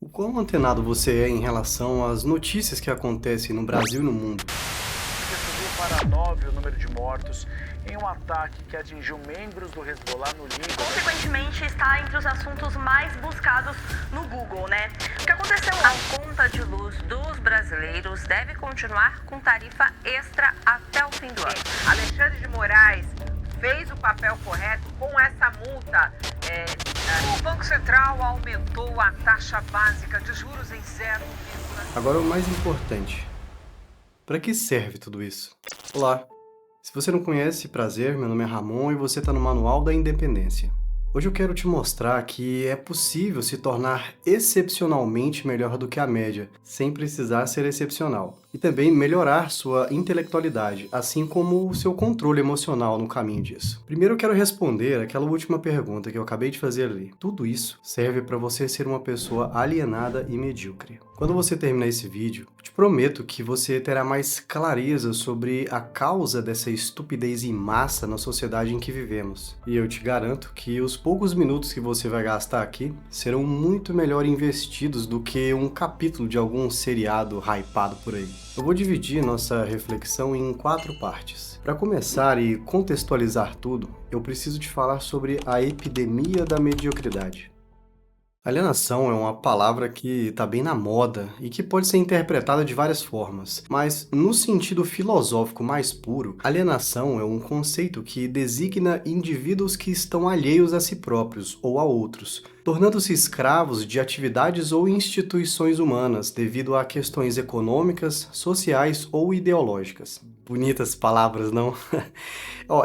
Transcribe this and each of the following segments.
O quão antenado você é em relação às notícias que acontecem no Brasil e no mundo? Que subiu para 9 o número de mortos em um ataque que atingiu membros do Hezbollah no Líbano. Consequentemente, está entre os assuntos mais buscados no Google, né? O que aconteceu lá? A conta de luz dos brasileiros deve continuar com tarifa extra até o fim do ano. Alexandre de Moraes fez o papel correto com essa multa. O Banco Central aumentou a taxa básica de juros em 0,5%. Agora o mais importante. Para que serve tudo isso? Olá, se você não conhece, prazer, meu nome é Ramon e você está no Manual da Independência. Hoje eu quero te mostrar que é possível se tornar excepcionalmente melhor do que a média, sem precisar ser excepcional. E também melhorar sua intelectualidade, assim como o seu controle emocional no caminho disso. Primeiro eu quero responder aquela última pergunta que eu acabei de fazer ali. Tudo isso serve para você ser uma pessoa alienada e medíocre. Quando você terminar esse vídeo, eu te prometo que você terá mais clareza sobre a causa dessa estupidez em massa na sociedade em que vivemos. E eu te garanto que os poucos minutos que você vai gastar aqui serão muito melhor investidos do que um capítulo de algum seriado hypado por aí. Eu vou dividir nossa reflexão em 4 partes. Para começar e contextualizar tudo, eu preciso te falar sobre a epidemia da mediocridade. Alienação é uma palavra que está bem na moda e que pode ser interpretada de várias formas, mas no sentido filosófico mais puro, alienação é um conceito que designa indivíduos que estão alheios a si próprios ou a outros, tornando-se escravos de atividades ou instituições humanas devido a questões econômicas, sociais ou ideológicas. Bonitas palavras, não?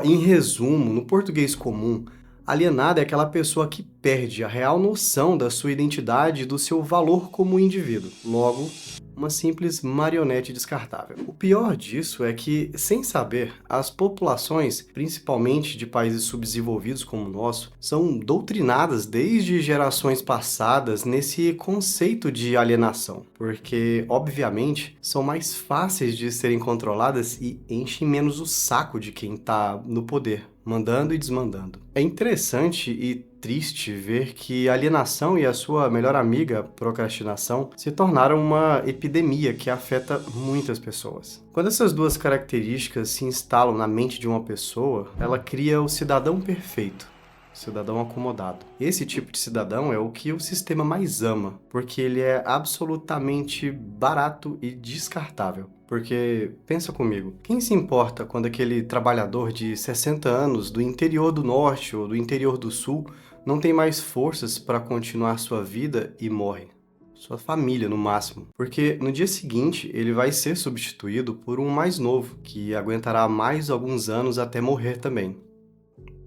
Em resumo, no português comum, alienado é aquela pessoa que perde a real noção da sua identidade e do seu valor como indivíduo. Logo, uma simples marionete descartável. O pior disso é que, sem saber, as populações, principalmente de países subdesenvolvidos como o nosso, são doutrinadas desde gerações passadas nesse conceito de alienação, porque, obviamente, são mais fáceis de serem controladas e enchem menos o saco de quem está no poder, mandando e desmandando. É interessante e triste ver que a alienação e a sua melhor amiga, procrastinação, se tornaram uma epidemia que afeta muitas pessoas. Quando essas duas características se instalam na mente de uma pessoa, ela cria o cidadão perfeito. Cidadão acomodado. Esse tipo de cidadão é o que o sistema mais ama, porque ele é absolutamente barato e descartável. Porque, pensa comigo, quem se importa quando aquele trabalhador de 60 anos do interior do norte ou do interior do sul não tem mais forças para continuar sua vida e morre? Sua família, no máximo. Porque no dia seguinte ele vai ser substituído por um mais novo, que aguentará mais alguns anos até morrer também.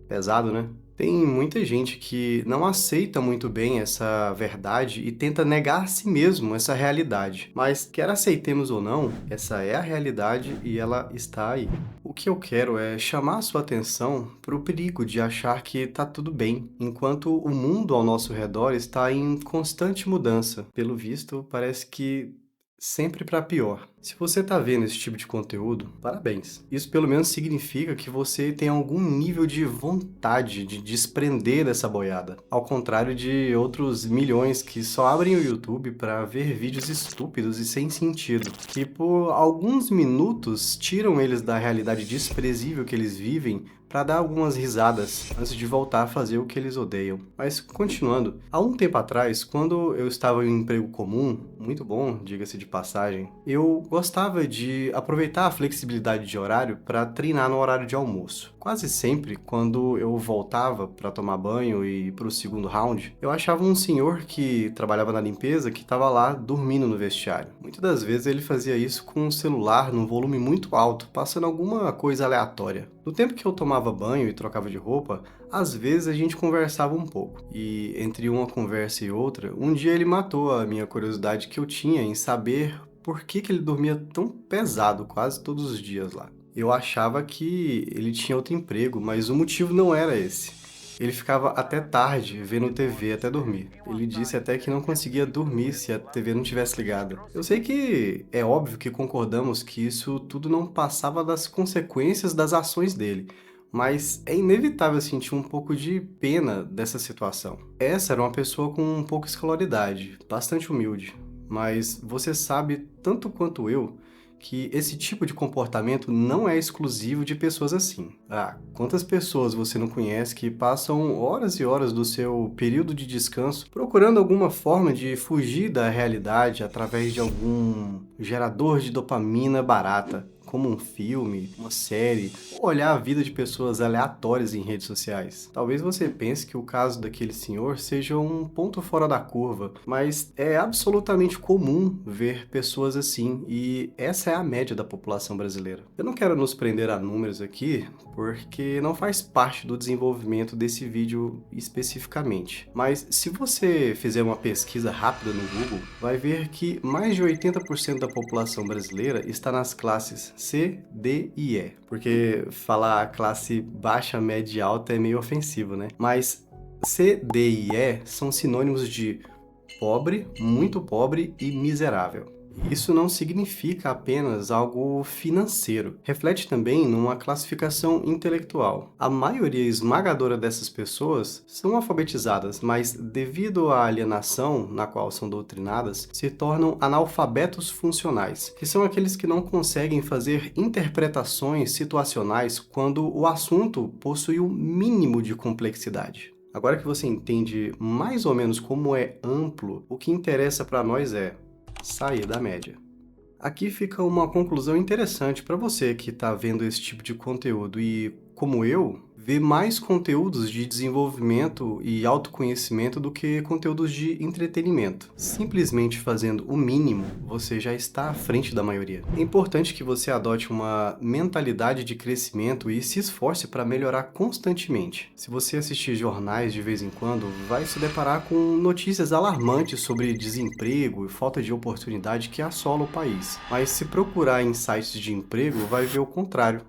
Pesado, né? Tem muita gente que não aceita muito bem essa verdade e tenta negar a si mesmo essa realidade. Mas, quer aceitemos ou não, essa é a realidade e ela está aí. O que eu quero é chamar a sua atenção para o perigo de achar que está tudo bem, enquanto o mundo ao nosso redor está em constante mudança. Pelo visto, parece que sempre para pior. Se você está vendo esse tipo de conteúdo, parabéns. Isso pelo menos significa que você tem algum nível de vontade de desprender dessa boiada. Ao contrário de outros milhões que só abrem o YouTube para ver vídeos estúpidos e sem sentido, que por alguns minutos tiram eles da realidade desprezível que eles vivem para dar algumas risadas antes de voltar a fazer o que eles odeiam. Mas continuando, há um tempo atrás, quando eu estava em um emprego comum, muito bom, diga-se de passagem, eu gostava de aproveitar a flexibilidade de horário para treinar no horário de almoço. Quase sempre, quando eu voltava para tomar banho e ir para o segundo round, eu achava um senhor que trabalhava na limpeza que estava lá dormindo no vestiário. Muitas das vezes ele fazia isso com um celular num volume muito alto, passando alguma coisa aleatória. No tempo que eu tomava banho e trocava de roupa, às vezes a gente conversava um pouco. E entre uma conversa e outra, um dia ele matou a minha curiosidade que eu tinha em saber por que ele dormia tão pesado quase todos os dias lá. Eu achava que ele tinha outro emprego, mas o motivo não era esse. Ele ficava até tarde vendo TV até dormir. Ele disse até que não conseguia dormir se a TV não tivesse ligada. Eu sei que é óbvio que concordamos que isso tudo não passava das consequências das ações dele, mas é inevitável sentir um pouco de pena dessa situação. Essa era uma pessoa com pouca escolaridade, bastante humilde, mas você sabe tanto quanto eu que esse tipo de comportamento não é exclusivo de pessoas assim. Ah, quantas pessoas você não conhece que passam horas e horas do seu período de descanso procurando alguma forma de fugir da realidade através de algum gerador de dopamina barata, como um filme, uma série, ou olhar a vida de pessoas aleatórias em redes sociais. Talvez você pense que o caso daquele senhor seja um ponto fora da curva, mas é absolutamente comum ver pessoas assim, e essa é a média da população brasileira. Eu não quero nos prender a números aqui, porque não faz parte do desenvolvimento desse vídeo especificamente. Mas se você fizer uma pesquisa rápida no Google, vai ver que mais de 80% da população brasileira está nas classes C, D e E. Porque falar classe baixa, média e alta é meio ofensivo, né? Mas C, D e E são sinônimos de pobre, muito pobre e miserável. Isso não significa apenas algo financeiro. Reflete também numa classificação intelectual. A maioria esmagadora dessas pessoas são alfabetizadas, mas devido à alienação na qual são doutrinadas, se tornam analfabetos funcionais, que são aqueles que não conseguem fazer interpretações situacionais quando o assunto possui um mínimo de complexidade. Agora que você entende mais ou menos como é amplo, o que interessa para nós é sair da média. Aqui fica uma conclusão interessante para você que está vendo esse tipo de conteúdo e, como eu, vê mais conteúdos de desenvolvimento e autoconhecimento do que conteúdos de entretenimento. Simplesmente fazendo o mínimo, você já está à frente da maioria. É importante que você adote uma mentalidade de crescimento e se esforce para melhorar constantemente. Se você assistir jornais de vez em quando, vai se deparar com notícias alarmantes sobre desemprego e falta de oportunidade que assola o país. Mas se procurar em sites de emprego, vai ver o contrário.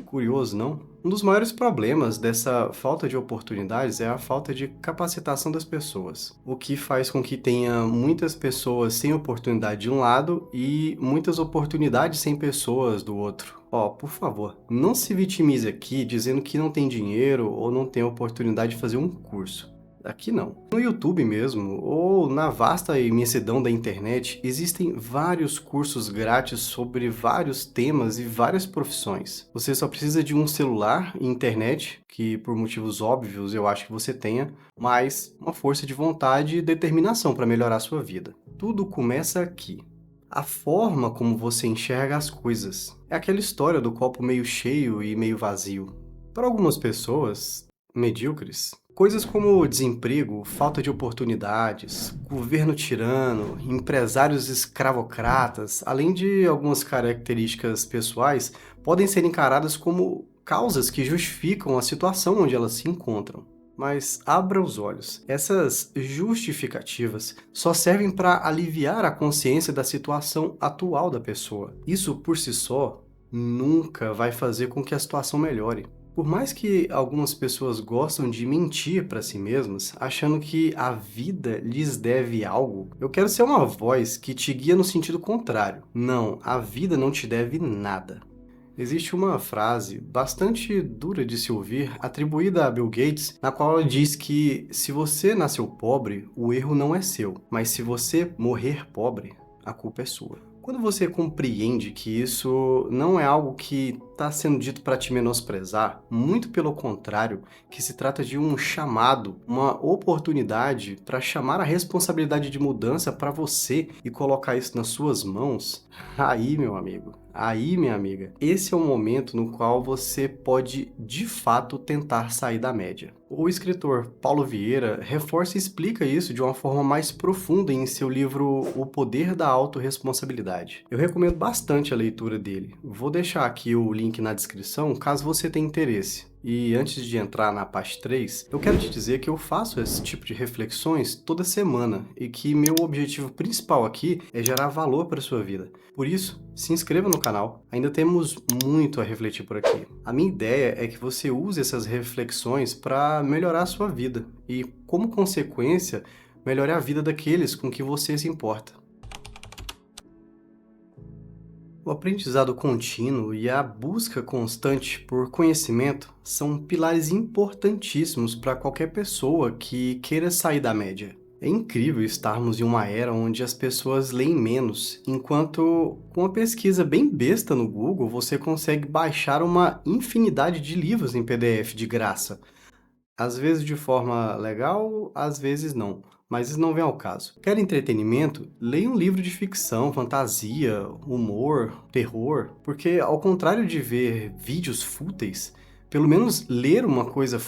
Curioso, não? Um dos maiores problemas dessa falta de oportunidades é a falta de capacitação das pessoas, o que faz com que tenha muitas pessoas sem oportunidade de um lado e muitas oportunidades sem pessoas do outro. Por favor, não se vitimize aqui dizendo que não tem dinheiro ou não tem oportunidade de fazer um curso. Aqui não. No YouTube mesmo, ou na vasta imensidão da internet, existem vários cursos grátis sobre vários temas e várias profissões. Você só precisa de um celular e internet, que por motivos óbvios eu acho que você tenha, mas uma força de vontade e determinação para melhorar a sua vida. Tudo começa aqui. A forma como você enxerga as coisas. É aquela história do copo meio cheio e meio vazio. Para algumas pessoas medíocres, coisas como desemprego, falta de oportunidades, governo tirano, empresários escravocratas, além de algumas características pessoais, podem ser encaradas como causas que justificam a situação onde elas se encontram. Mas abra os olhos. Essas justificativas só servem para aliviar a consciência da situação atual da pessoa. Isso por si só nunca vai fazer com que a situação melhore. Por mais que algumas pessoas gostam de mentir para si mesmas, achando que a vida lhes deve algo, eu quero ser uma voz que te guia no sentido contrário. Não, a vida não te deve nada. Existe uma frase bastante dura de se ouvir, atribuída a Bill Gates, na qual ela diz que se você nasceu pobre, o erro não é seu, mas se você morrer pobre, a culpa é sua. Quando você compreende que isso não é algo que está sendo dito para te menosprezar, muito pelo contrário, que se trata de um chamado, uma oportunidade para chamar a responsabilidade de mudança para você e colocar isso nas suas mãos, aí, meu amigo, aí, minha amiga, esse é o momento no qual você pode, de fato, tentar sair da média. O escritor Paulo Vieira reforça e explica isso de uma forma mais profunda em seu livro O Poder da Autorresponsabilidade. Eu recomendo bastante a leitura dele. Vou deixar aqui o link na descrição, caso você tenha interesse. E antes de entrar na parte 3, eu quero te dizer que eu faço esse tipo de reflexões toda semana e que meu objetivo principal aqui é gerar valor para a sua vida. Por isso, se inscreva no canal, ainda temos muito a refletir por aqui. A minha ideia é que você use essas reflexões para melhorar a sua vida e, como consequência, melhorar a vida daqueles com que você se importa. O aprendizado contínuo e a busca constante por conhecimento são pilares importantíssimos para qualquer pessoa que queira sair da média. É incrível estarmos em uma era onde as pessoas leem menos, enquanto com uma pesquisa bem besta no Google você consegue baixar uma infinidade de livros em PDF de graça. Às vezes de forma legal, às vezes não, mas isso não vem ao caso. Quer entretenimento? Leia um livro de ficção, fantasia, humor, terror, porque ao contrário de ver vídeos fúteis, pelo menos ler uma coisa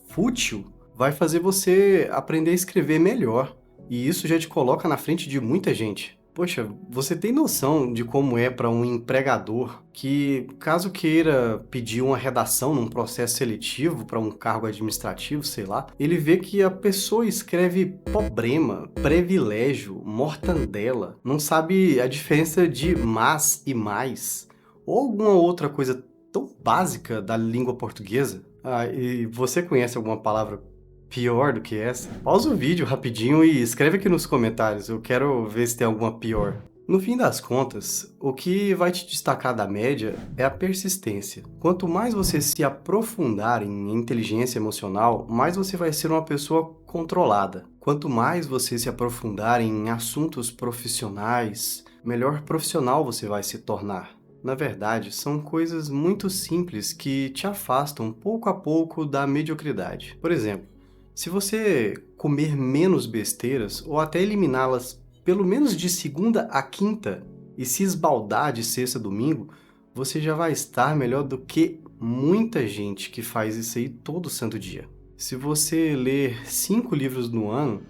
fútil vai fazer você aprender a escrever melhor, e isso já te coloca na frente de muita gente. Poxa, você tem noção de como é para um empregador que, caso queira pedir uma redação num processo seletivo para um cargo administrativo, sei lá, ele vê que a pessoa escreve problema, privilégio, mortandela, não sabe a diferença de mas e mais, ou alguma outra coisa tão básica da língua portuguesa? Ah, e você conhece alguma palavra pior do que essa? Pausa o vídeo rapidinho e escreve aqui nos comentários, eu quero ver se tem alguma pior. No fim das contas, o que vai te destacar da média é a persistência. Quanto mais você se aprofundar em inteligência emocional, mais você vai ser uma pessoa controlada. Quanto mais você se aprofundar em assuntos profissionais, melhor profissional você vai se tornar. Na verdade, são coisas muito simples que te afastam pouco a pouco da mediocridade. Por exemplo, se você comer menos besteiras ou até eliminá-las pelo menos de segunda a quinta e se esbaldar de sexta a domingo, você já vai estar melhor do que muita gente que faz isso aí todo santo dia. Se você ler 5 livros no ano,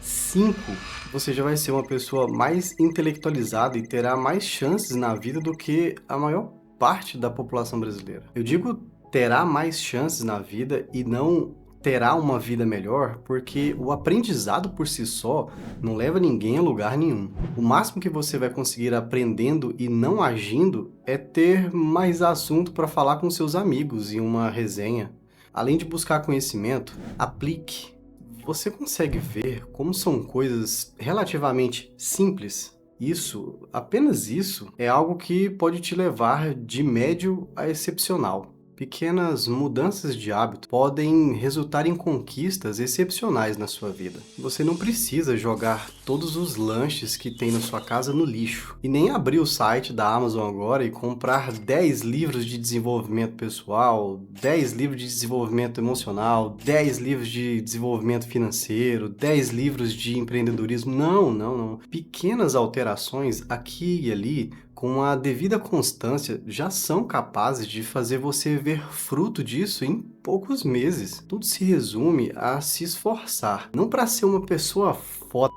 5, você já vai ser uma pessoa mais intelectualizada e terá mais chances na vida do que a maior parte da população brasileira. Eu digo terá mais chances na vida e não terá uma vida melhor, porque o aprendizado por si só não leva ninguém a lugar nenhum. O máximo que você vai conseguir aprendendo e não agindo é ter mais assunto para falar com seus amigos em uma resenha. Além de buscar conhecimento, aplique. Você consegue ver como são coisas relativamente simples? Isso, apenas isso, é algo que pode te levar de médio a excepcional. Pequenas mudanças de hábito podem resultar em conquistas excepcionais na sua vida. Você não precisa jogar todos os lanches que tem na sua casa no lixo e nem abrir o site da Amazon agora e comprar 10 livros de desenvolvimento pessoal, 10 livros de desenvolvimento emocional, 10 livros de desenvolvimento financeiro, 10 livros de empreendedorismo. Não. Pequenas alterações aqui e ali, com a devida constância, já são capazes de fazer você ver fruto disso em poucos meses. Tudo se resume a se esforçar, não para ser uma pessoa foda,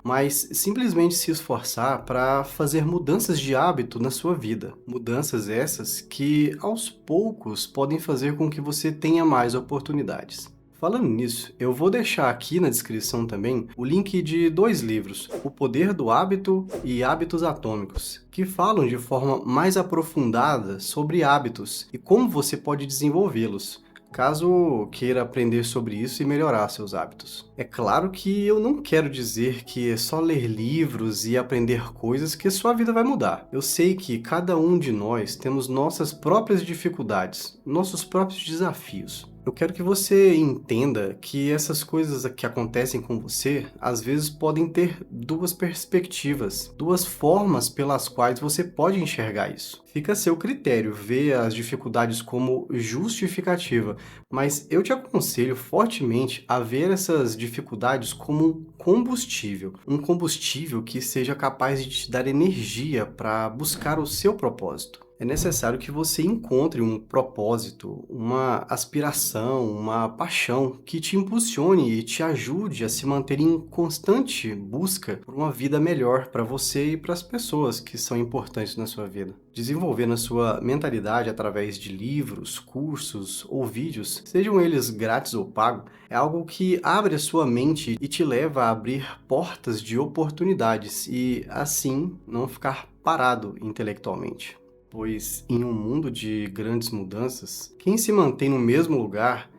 mas simplesmente se esforçar para fazer mudanças de hábito na sua vida. Mudanças essas que, aos poucos, podem fazer com que você tenha mais oportunidades. Falando nisso, eu vou deixar aqui na descrição também o link de 2 livros, O Poder do Hábito e Hábitos Atômicos, que falam de forma mais aprofundada sobre hábitos e como você pode desenvolvê-los, caso queira aprender sobre isso e melhorar seus hábitos. É claro que eu não quero dizer que é só ler livros e aprender coisas que sua vida vai mudar. Eu sei que cada um de nós temos nossas próprias dificuldades, nossos próprios desafios. Eu quero que você entenda que essas coisas que acontecem com você, às vezes podem ter 2 perspectivas, 2 formas pelas quais você pode enxergar isso. Fica a seu critério ver as dificuldades como justificativa, mas eu te aconselho fortemente a ver essas dificuldades como um combustível que seja capaz de te dar energia para buscar o seu propósito. É necessário que você encontre um propósito, uma aspiração, uma paixão que te impulsione e te ajude a se manter em constante busca por uma vida melhor para você e para as pessoas que são importantes na sua vida. Desenvolvendo a sua mentalidade através de livros, cursos ou vídeos, sejam eles grátis ou pagos, é algo que abre a sua mente e te leva a abrir portas de oportunidades e, assim, não ficar parado intelectualmente. Pois em um mundo de grandes mudanças, quem se mantém no mesmo lugar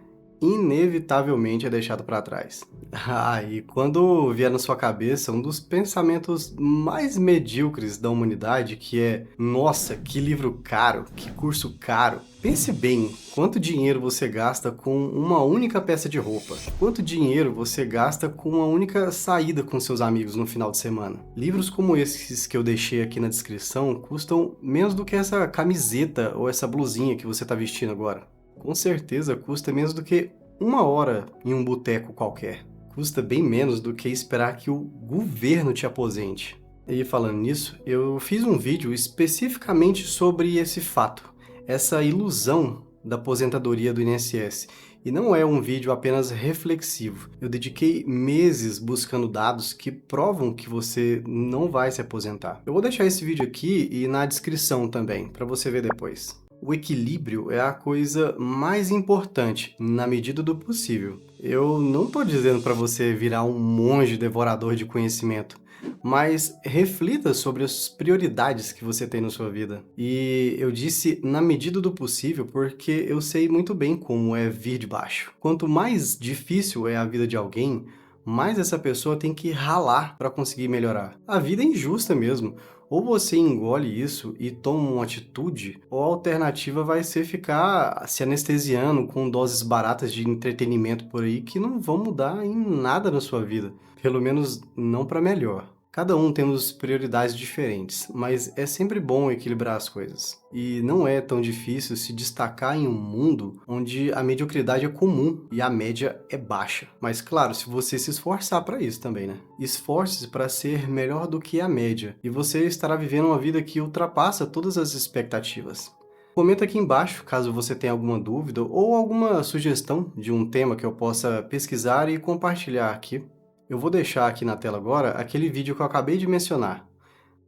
inevitavelmente é deixado para trás. Ah, e quando vier na sua cabeça um dos pensamentos mais medíocres da humanidade, que é: nossa, que livro caro, que curso caro. Pense bem, quanto dinheiro você gasta com uma única peça de roupa? Quanto dinheiro você gasta com uma única saída com seus amigos no final de semana? Livros como esses que eu deixei aqui na descrição custam menos do que essa camiseta ou essa blusinha que você está vestindo agora. Com certeza custa menos do que uma hora em um boteco qualquer. Custa bem menos do que esperar que o governo te aposente. E falando nisso, eu fiz um vídeo especificamente sobre esse fato, essa ilusão da aposentadoria do INSS. E não é um vídeo apenas reflexivo. Eu dediquei meses buscando dados que provam que você não vai se aposentar. Eu vou deixar esse vídeo aqui e na descrição também, para você ver depois. O equilíbrio é a coisa mais importante, na medida do possível. Eu não estou dizendo para você virar um monge devorador de conhecimento, mas reflita sobre as prioridades que você tem na sua vida. E eu disse na medida do possível porque eu sei muito bem como é vir de baixo. Quanto mais difícil é a vida de alguém, mais essa pessoa tem que ralar para conseguir melhorar. A vida é injusta mesmo. Ou você engole isso e toma uma atitude, ou a alternativa vai ser ficar se anestesiando com doses baratas de entretenimento por aí que não vão mudar em nada na sua vida. Pelo menos não para melhor. Cada um temos prioridades diferentes, mas é sempre bom equilibrar as coisas. E não é tão difícil se destacar em um mundo onde a mediocridade é comum e a média é baixa. Mas claro, se você se esforçar para isso também, né? Esforce-se para ser melhor do que a média, e você estará vivendo uma vida que ultrapassa todas as expectativas. Comenta aqui embaixo caso você tenha alguma dúvida ou alguma sugestão de um tema que eu possa pesquisar e compartilhar aqui. Eu vou deixar aqui na tela agora aquele vídeo que eu acabei de mencionar.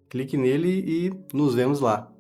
Clique nele e nos vemos lá.